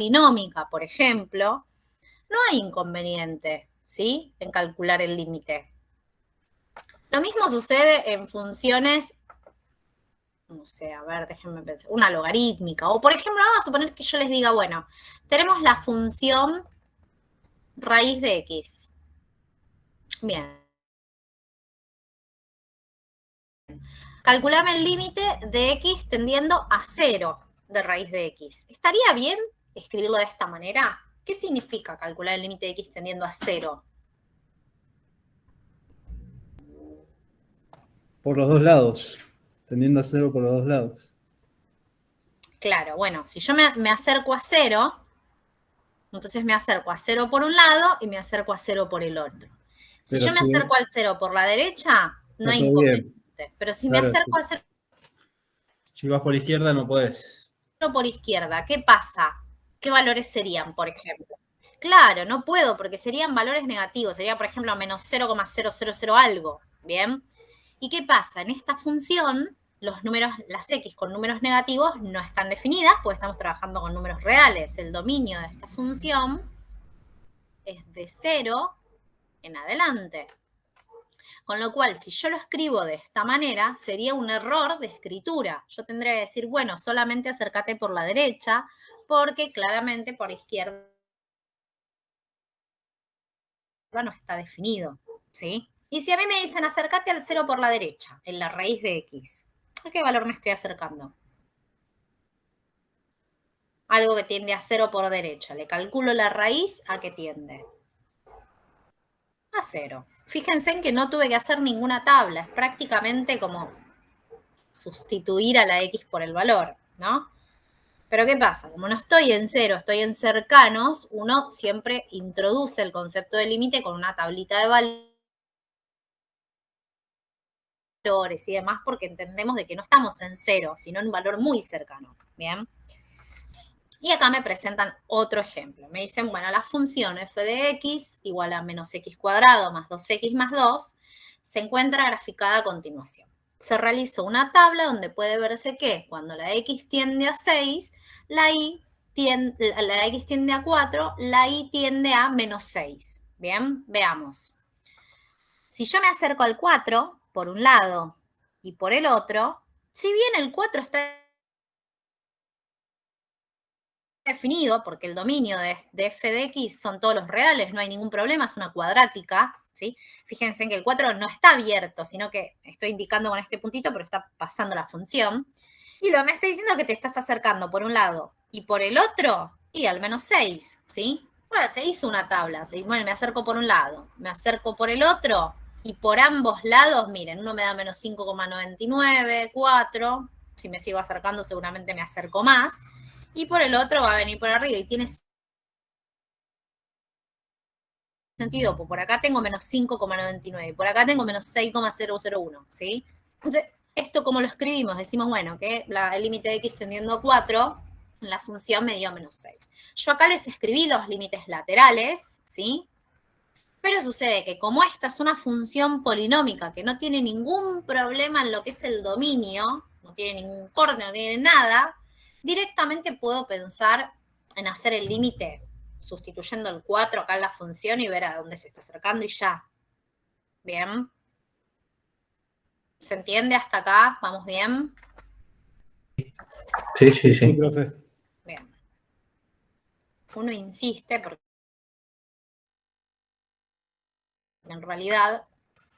binómica, por ejemplo, no hay inconveniente, ¿sí?, en calcular el límite. Lo mismo sucede en funciones, no sé, a ver, déjenme pensar, una logarítmica. O, por ejemplo, vamos a suponer que yo les diga, bueno, tenemos la función raíz de x. Bien. Calculame el límite de x tendiendo a 0 de raíz de x. ¿Estaría bien escribirlo de esta manera? ¿Qué significa calcular el límite de x tendiendo a 0? Por los dos lados, tendiendo a 0 por los dos lados. Claro, bueno, si yo me acerco a 0, entonces me acerco a 0 por un lado y me acerco a 0 por el otro. Si Pero yo me acerco al 0 por la derecha, no está hay todo bien. inconveniente. Pero si me Claro, acerco al 0 si vas por izquierda no podés. por izquierda, ¿qué pasa? ¿Qué valores serían, por ejemplo? Claro, no puedo porque serían valores negativos. Sería, por ejemplo, menos 0,000 algo. ¿Bien? ¿Y qué pasa? En esta función, los números, las x con números negativos no están definidas porque estamos trabajando con números reales. El dominio de esta función es de 0 en adelante. Con lo cual, si yo lo escribo de esta manera, sería un error de escritura. Yo tendría que decir, bueno, solamente acércate por la derecha, porque claramente por izquierda no está definido, ¿sí? Y si a mí me dicen, acércate al 0 por la derecha, en la raíz de x, ¿a qué valor me estoy acercando? Algo que tiende a 0 por derecha. Le calculo la raíz, ¿a qué tiende? A 0. Fíjense en que no tuve que hacer ninguna tabla. Es prácticamente como sustituir a la x por el valor, ¿no? Pero ¿qué pasa? Como no estoy en 0, estoy en cercanos, uno siempre introduce el concepto de límite con una tablita de valores y demás, porque entendemos de que no estamos en 0, sino en un valor muy cercano, ¿bien? Y acá me presentan otro ejemplo. Me dicen, bueno, la función f de x igual a menos x cuadrado más 2x más 2 se encuentra graficada a continuación. Se realizó una tabla donde puede verse que cuando la x tiende a 6, la x tiende a 4, la y tiende a menos 6. Bien, veamos. Si yo me acerco al 4, por un lado y por el otro, si bien el 4 está definido, porque el dominio de f de x son todos los reales, no hay ningún problema, es una cuadrática, ¿sí? Fíjense en que el 4 no está abierto, sino que estoy indicando con este puntito, pero está pasando la función. Y lo me está diciendo que te estás acercando por un lado y por el otro, y al menos 6, ¿sí? Bueno, se hizo una tabla, bueno, me acerco por un lado, me acerco por el otro, y por ambos lados, miren, uno me da menos 5,99, 4, si me sigo acercando seguramente me acerco más, y por el otro va a venir por arriba y tiene sentido, pues por acá tengo menos 5,99, por acá tengo menos 6,001, ¿sí? Entonces, ¿esto cómo lo escribimos? Decimos, bueno, que el límite de x tendiendo a 4, la función me dio menos 6. Yo acá les escribí los límites laterales, ¿sí? Pero sucede que como esta es una función polinómica que no tiene ningún problema en lo que es el dominio, no tiene ningún corte, no tiene nada, directamente puedo pensar en hacer el límite sustituyendo el 4 acá en la función y ver a dónde se está acercando y ya. ¿Bien? ¿Se entiende hasta acá? ¿Vamos bien? Sí, sí, Sí, sí. profe. Bien. Uno insiste porque en realidad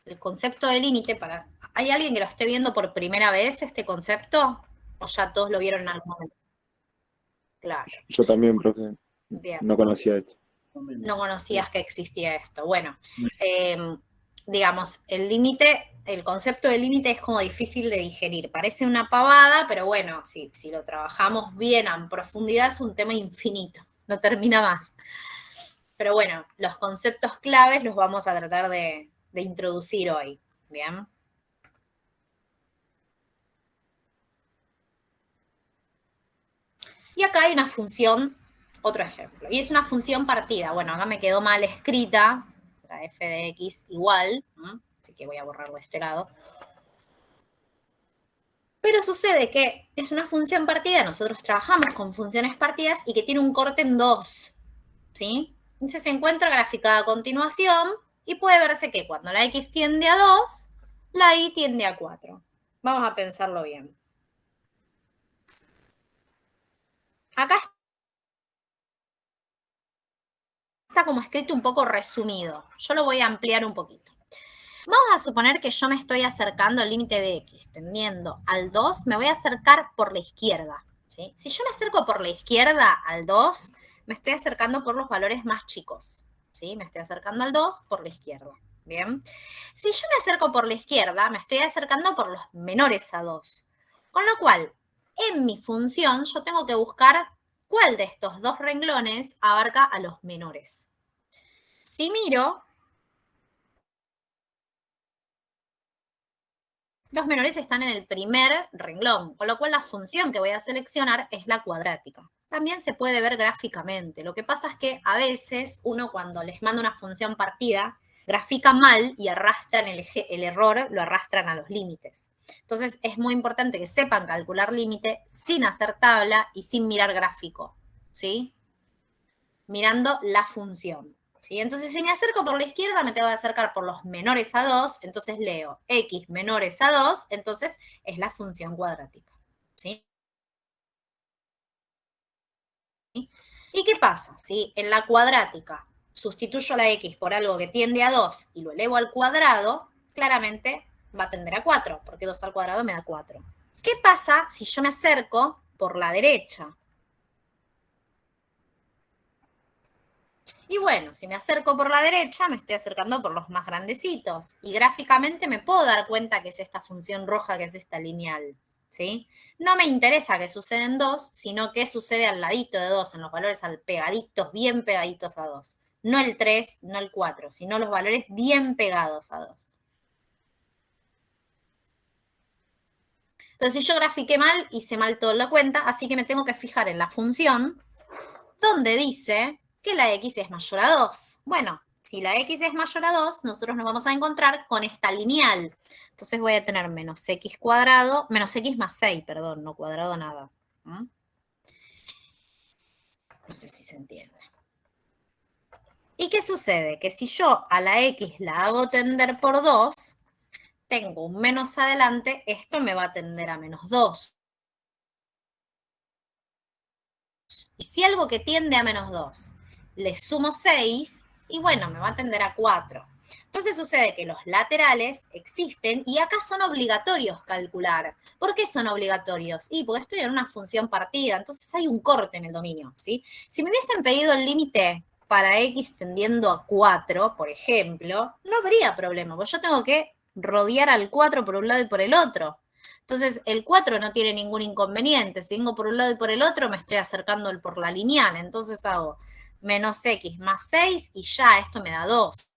el concepto de límite para... ¿Hay alguien que lo esté viendo por primera vez este concepto? ¿O ya todos lo vieron en algún momento? Claro. Yo también, profe, Bien. no conocía esto. No conocías que existía esto. Bueno, digamos, el límite, el concepto de límite es como difícil de digerir. Parece una pavada, pero bueno, si lo trabajamos bien en profundidad es un tema infinito, no termina más. Pero bueno, los conceptos claves los vamos a tratar de introducir hoy. Bien. Y acá hay una función, otro ejemplo, y es una función partida. Bueno, acá me quedó mal escrita, la f de x igual, ¿no? Así que voy a borrarlo de este lado. Pero sucede que es una función partida, nosotros trabajamos con funciones partidas y que tiene un corte en 2, ¿sí? Entonces se encuentra graficada a continuación y puede verse que cuando la x tiende a 2, la y tiende a 4. Vamos a pensarlo bien. Acá está como escrito un poco resumido. Yo lo voy a ampliar un poquito. Vamos a suponer que yo me estoy acercando al límite de x, tendiendo al 2, me voy a acercar por la izquierda, ¿sí? Si yo me acerco por la izquierda al 2, me estoy acercando por los valores más chicos, ¿sí? Me estoy acercando al 2 por la izquierda, ¿bien? Si yo me acerco por la izquierda, me estoy acercando por los menores a 2. Con lo cual, en mi función, yo tengo que buscar cuál de estos dos renglones abarca a los menores. Si miro, los menores están en el primer renglón, con lo cual la función que voy a seleccionar es la cuadrática. También se puede ver gráficamente. Lo que pasa es que a veces uno cuando les manda una función partida, grafica mal y arrastran el error, lo arrastran a los límites. Entonces es muy importante que sepan calcular límite sin hacer tabla y sin mirar gráfico, ¿sí? Mirando la función. ¿Sí? Entonces, si me acerco por la izquierda, me tengo que acercar por los menores a 2, entonces leo x menores a 2, entonces es la función cuadrática. ¿Sí? ¿Y qué pasa? Si en la cuadrática sustituyo la x por algo que tiende a 2 y lo elevo al cuadrado, claramente va a tender a 4, porque 2 al cuadrado me da 4. ¿Qué pasa si yo me acerco por la derecha? Y bueno, si me acerco por la derecha, me estoy acercando por los más grandecitos. Y gráficamente me puedo dar cuenta que es esta función roja, que es esta lineal, ¿sí? No me interesa que suceda en 2, sino que sucede al ladito de 2, en los valores al pegaditos, bien pegaditos a 2. No el 3, no el 4, sino los valores bien pegados a 2. Pero si yo grafiqué mal, hice mal toda la cuenta, así que me tengo que fijar en la función donde dice que la x es mayor a 2. Bueno, si la x es mayor a 2, nosotros nos vamos a encontrar con esta lineal. Entonces voy a tener menos x cuadrado, menos x más 6, perdón, no cuadrado nada. No sé si se entiende. ¿Y qué sucede? Que si yo a la x la hago tender por 2, tengo un menos adelante, esto me va a tender a menos 2. Y si algo que tiende a menos 2 le sumo 6, y bueno, me va a tender a 4. Entonces sucede que los laterales existen y acá son obligatorios calcular. ¿Por qué son obligatorios? Y porque estoy en una función partida, entonces hay un corte en el dominio, ¿sí? Si me hubiesen pedido el límite para x tendiendo a 4, por ejemplo, no habría problema, porque yo tengo que rodear al 4 por un lado y por el otro. Entonces, el 4 no tiene ningún inconveniente. Si vengo por un lado y por el otro, me estoy acercando por la lineal. Entonces hago menos x más 6 y ya esto me da 2.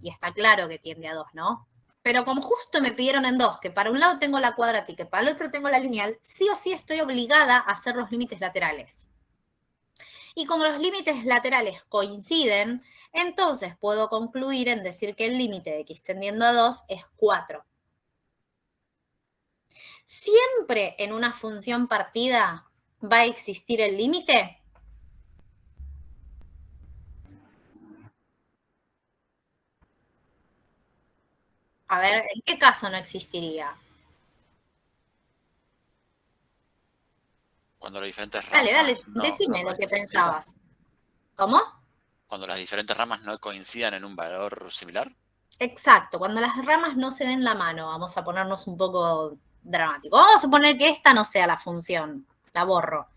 Y está claro que tiende a 2, ¿no? Pero como justo me pidieron en 2, que para un lado tengo la cuadrática y para el otro tengo la lineal, sí o sí estoy obligada a hacer los límites laterales. Y como los límites laterales coinciden, entonces puedo concluir en decir que el límite de x tendiendo a 2 es 4. ¿Siempre en una función partida va a existir el límite? A ver, ¿en qué caso no existiría? Cuando las diferentes Dale, ramas decime no lo que coinciden. pensabas. ¿Cómo? Cuando las diferentes ramas no coincidan en un valor similar. Exacto, cuando las ramas no se den la mano, vamos a ponernos un poco dramático. Vamos a suponer que esta no sea la función, la borro.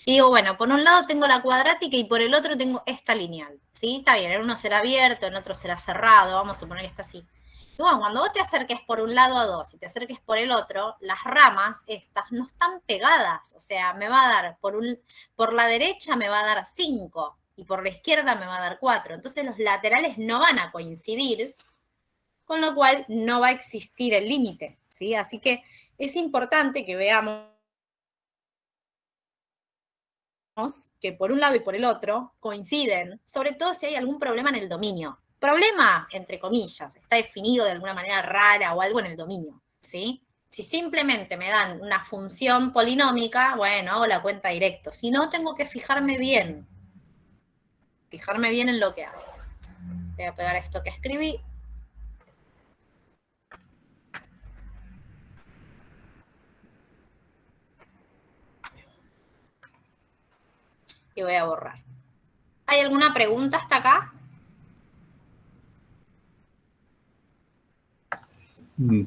Y digo, bueno, por un lado tengo la cuadrática y por el otro tengo esta lineal, ¿sí? Está bien, en uno será abierto, en otro será cerrado, vamos a suponer que está así. Y bueno, cuando vos te acerques por un lado a 2 y te acerques por el otro, las ramas estas no están pegadas, o sea, me va a dar, por la derecha me va a dar 5 y por la izquierda me va a dar 4. Entonces los laterales no van a coincidir, con lo cual no va a existir el límite, ¿sí? Así que es importante que veamos que por un lado y por el otro coinciden, sobre todo si hay algún problema en el dominio. problema, entre comillas, está definido de alguna manera rara o algo en el dominio, ¿sí? Si simplemente me dan una función polinómica, bueno, hago la cuenta directo. Si no, tengo que fijarme bien en lo que hago. Voy a pegar esto que escribí. Y voy a borrar. ¿Hay alguna pregunta hasta acá? No.